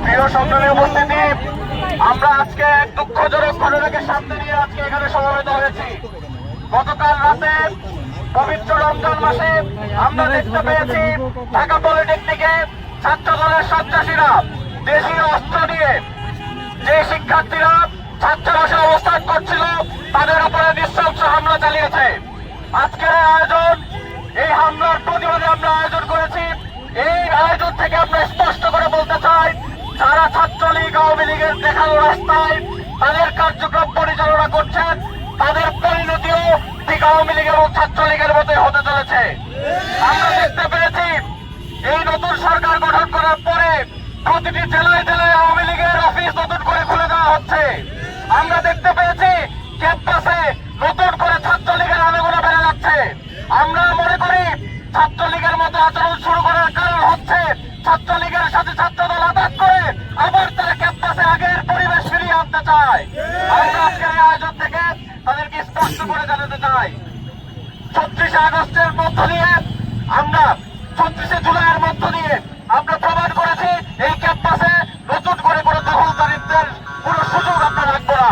প্রিয় সংগ্রামী উপস্থিতি, আমরা আজকে এক দুঃখজনক ঘটনাকে সামনে নিয়ে আজকে এখানে সমবেত হয়েছি। গতকাল রাতে পবিত্র রমজান মাসে আমরা দেখতে পেয়েছি ঢাকা পলিটেকনিকে ছাত্র দলের সন্ত্রাসীরা দেশীয় অস্ত্র নিয়ে যে শিক্ষার্থীরা ছাত্রাবাসে অবস্থান করছিল তাদের উপরে নৃশংস হামলা চালিয়েছে। আজকের আয়োজন, এই হামলার প্রতিবাদে আমরা আয়োজন করেছি। এই আয়োজন থেকে আমরা স্পষ্ট করে বলতে চাই, যারা ছাত্রলীগ আওয়ামী লীগের দেখানো রাস্তায় তাদের কার্যক্রম পরিচালনা করছেন, তাদের পরিণতিও ঠিক আওয়ামী লীগ এবং ছাত্রলীগের মতোই হতে চলেছে। আমরা দেখতে পেরেছি এই নতুন সরকার গঠন করার পরে প্রতিটি জেলায় জেলায় আওয়ামী লীগের অফিস নতুন করে খুলে দেওয়া হচ্ছে। আমরা দেখতে পেয়েছি ক্যাম্পাসে নতুন করে ছাত্রলীগের আনাগোনা বেড়ে যাচ্ছে। আমরা মনে করি ছাত্রলীগের মতো আচরণ শুরু করার কারণ হচ্ছে ছাত্রলীগের সাথে ছাত্রদল আঘাত করে আবার তারা ক্যাম্পাসে আগের পরিবেশ ফিরিয়ে আনতে চায়। আমরা আজকের এই আয়োজন থেকে তাদেরকে স্পষ্ট করে জানাতে চাই, 36 আগস্টের মধ্য দিয়ে আমরা 36 জুলাইয়ের মধ্য দিয়ে আমরা প্রমাণ করেছি এই ক্যাম্পাসে নতুন করে কোনো দখলদারিত্বের কোনো সুযোগ আমরা রাখবো না।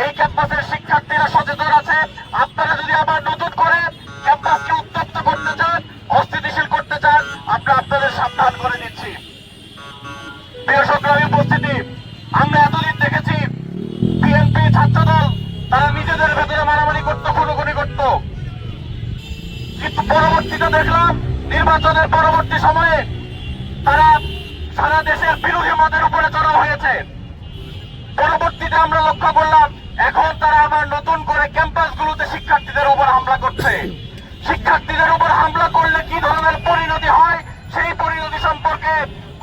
এই ক্যাম্পাসের শিক্ষার্থীরা সচেতন আছে। আপনারা যদি আবার নতুন করে ক্যাম্পাসকে উত্তপ্ত করতে চান, অস্থিতিশীল করতে চান, আমরা আপনাদের সাবধান করে দিচ্ছি। প্রিয় সংগ্রামী উপস্থিতি, আমরা এতদিন দেখেছি বিএনপি ছাত্রদল তারা নিজেদের ভেতরে মারামারি করতো, খুনোখুনি করত, কিন্তু পরবর্তীতে দেখলাম নির্বাচনের পরবর্তী সময়ে তারা সারা দেশের বিরোধী মতের উপরে চড়াও হয়েছে। পরবর্তীতে আমরা লক্ষ্য করলাম এখন তারা আবার নতুন করে ক্যাম্পাসগুলোতে শিক্ষার্থীদের উপর হামলা করছে। শিক্ষার্থীদের উপর হামলা করলে কি ধরনের পরিণতি হয় সেই পরিণতি সম্পর্কে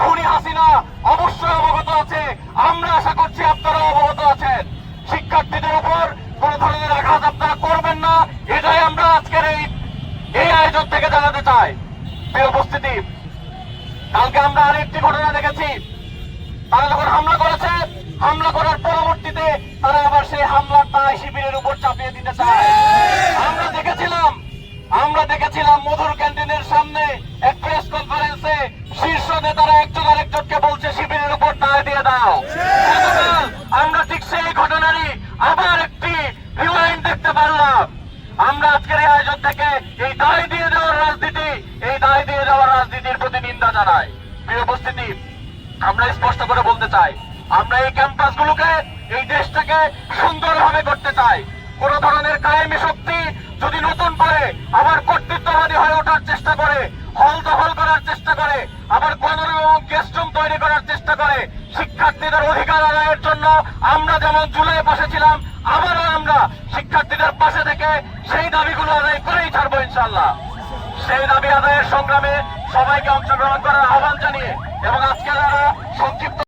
খুনি হাসিনা অবশ্যই অবগত আছে। আমরা আশা করছি আপনারা অবগত আছেন। শিক্ষার্থীদের উপর কোন ধরনের আঘাত আপনারা করবেন না, এটাই আমরা আজকের এই আয়োজন থেকে জানাতে চাই। প্রিয় উপস্থিতি, কালকে আমরা আরেকটি ঘটনা দেখেছি। তারা যখন হামলা করেছে, হামলা করার পরবর্তীতে তারা আবার সেই হামলার দায় শিবিরের উপর চাপিয়ে দিতে চায়। আমরা দেখেছিলাম মধুর ক্যান্টিনের সামনে এক প্রেস কনফারেন্সে শীর্ষ নেতারা একজন আরেকজনকে বলছে শিবিরের উপর দায় দিয়ে দাও। আমরা ঠিক সেই ঘটনারই আবার একটি রিওয়াইন্ড দেখতে পারলাম। আমরা আজকের এই আয়োজন থেকে এই দায় দিয়ে দেওয়ার রাজনীতির প্রতি নিন্দা জানাই। প্রিয় উপস্থিতি, আমরা স্পষ্ট করে বলতে চাই, আমরা এই ক্যাম্পাসগুলোকে, এই দেশটাকে সুন্দরভাবে করতে চাই। কোন ধরনের কায়েমি শক্তি যদি নতুন করে আবার কর্তৃত্ববাদী হয়ে ওঠার চেষ্টা করে, হল দখল করার চেষ্টা করে, আবার গণরুম এবং গেস্টরুম তৈরি করার চেষ্টা করে, শিক্ষার্থীদের অধিকার আদায়ের জন্য আমরা যেমন জুলাই বসেছিলাম, আবারও আমরা শিক্ষার্থীদের পাশে থেকে সেই দাবিগুলো আদায় করেই ছাড়বো ইনশাল্লাহ। সেই দাবি আদায়ের সংগ্রামে সবাইকে অংশগ্রহণ করার আহ্বান জানিয়ে এবং আজকে যারা সংক্ষিপ্ত